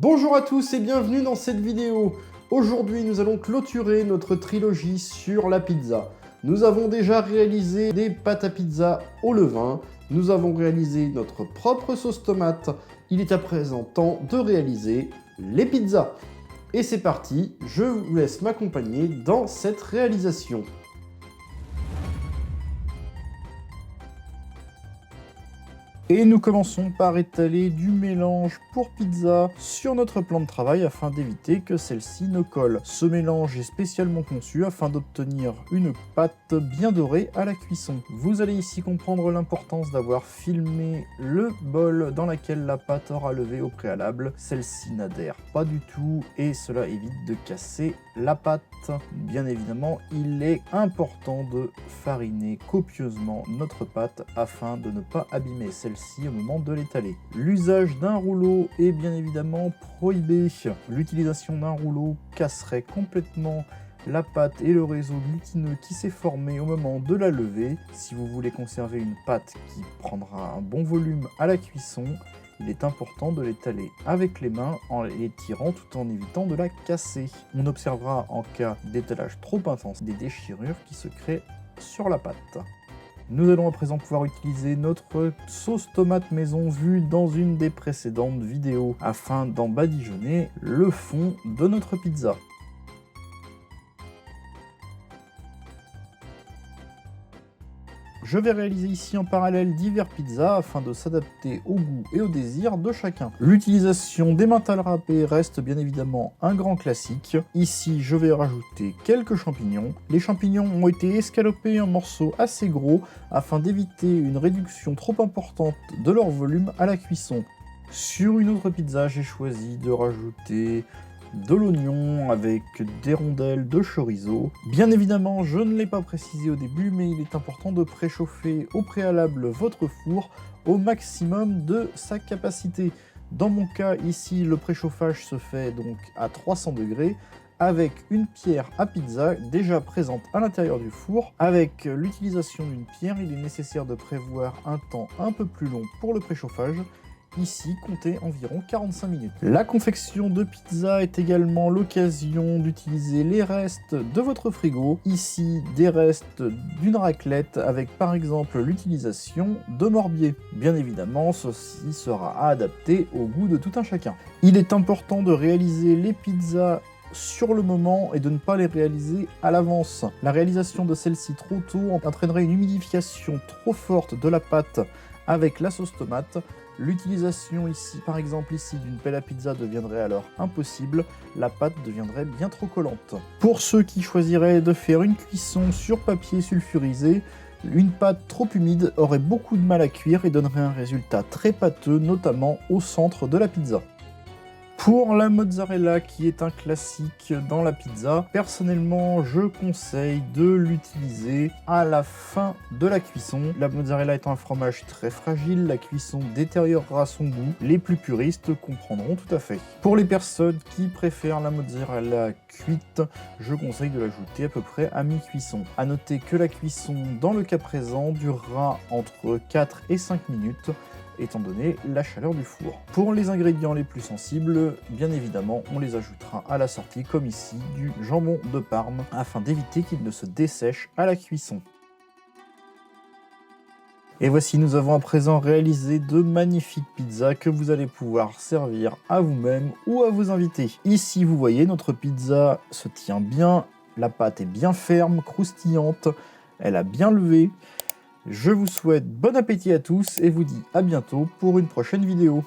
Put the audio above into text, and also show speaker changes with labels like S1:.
S1: Bonjour à tous et bienvenue dans cette vidéo. Aujourd'hui, nous allons clôturer notre trilogie sur la pizza. Nous avons déjà réalisé des pâtes à pizza au levain, nous avons réalisé notre propre sauce tomate. Il est à présent temps de réaliser les pizzas. Et c'est parti, je vous laisse m'accompagner dans cette réalisation. Et nous commençons par étaler du mélange pour pizza sur notre plan de travail afin d'éviter que celle-ci ne colle. Ce mélange est spécialement conçu afin d'obtenir une pâte bien dorée à la cuisson. Vous allez ici comprendre l'importance d'avoir filmé le bol dans lequel la pâte aura levé au préalable. Celle-ci n'adhère pas du tout et cela évite de casser la pâte. Bien évidemment, il est important de fariner copieusement notre pâte afin de ne pas abîmer celle-ci au moment de l'étaler. L'usage d'un rouleau est bien évidemment prohibé. L'utilisation d'un rouleau casserait complètement la pâte et le réseau glutineux qui s'est formé au moment de la levée. Si vous voulez conserver une pâte qui prendra un bon volume à la cuisson, il est important de l'étaler avec les mains en l'étirant tout en évitant de la casser. On observera en cas d'étalage trop intense des déchirures qui se créent sur la pâte. Nous allons à présent pouvoir utiliser notre sauce tomate maison vue dans une des précédentes vidéos afin d'en badigeonner le fond de notre pizza. Je vais réaliser ici en parallèle divers pizzas afin de s'adapter au goût et au désir de chacun. L'utilisation des mentales râpées reste bien évidemment un grand classique. Ici, je vais rajouter quelques champignons. Les champignons ont été escalopés en morceaux assez gros afin d'éviter une réduction trop importante de leur volume à la cuisson. Sur une autre pizza, j'ai choisi de rajouter de l'oignon avec des rondelles de chorizo. Bien évidemment, je ne l'ai pas précisé au début, mais il est important de préchauffer au préalable votre four au maximum de sa capacité. Dans mon cas, ici, le préchauffage se fait donc à 300 degrés avec une pierre à pizza déjà présente à l'intérieur du four. Avec l'utilisation d'une pierre, il est nécessaire de prévoir un temps un peu plus long pour le préchauffage. Ici, comptez environ 45 minutes. La confection de pizza est également l'occasion d'utiliser les restes de votre frigo. Ici, des restes d'une raclette avec par exemple l'utilisation de morbier. Bien évidemment, ceci sera à adapter au goût de tout un chacun. Il est important de réaliser les pizzas sur le moment et de ne pas les réaliser à l'avance. La réalisation de celle-ci trop tôt entraînerait une humidification trop forte de la pâte avec la sauce tomate. L'utilisation ici, par exemple ici, d'une pelle à pizza deviendrait alors impossible, la pâte deviendrait bien trop collante. Pour ceux qui choisiraient de faire une cuisson sur papier sulfurisé, une pâte trop humide aurait beaucoup de mal à cuire et donnerait un résultat très pâteux, notamment au centre de la pizza. Pour la mozzarella, qui est un classique dans la pizza, personnellement, je conseille de l'utiliser à la fin de la cuisson. La mozzarella étant un fromage très fragile, la cuisson détériorera son goût. Les plus puristes comprendront tout à fait. Pour les personnes qui préfèrent la mozzarella cuite, je conseille de l'ajouter à peu près à mi-cuisson. A noter que la cuisson, dans le cas présent, durera entre 4 et 5 minutes, étant donné la chaleur du four. Pour les ingrédients les plus sensibles, bien évidemment, on les ajoutera à la sortie, comme ici, du jambon de Parme, afin d'éviter qu'il ne se dessèche à la cuisson. Et voici, nous avons à présent réalisé de magnifiques pizzas que vous allez pouvoir servir à vous-même ou à vos invités. Ici, vous voyez, notre pizza se tient bien, la pâte est bien ferme, croustillante, elle a bien levé. Je vous souhaite bon appétit à tous et vous dis à bientôt pour une prochaine vidéo.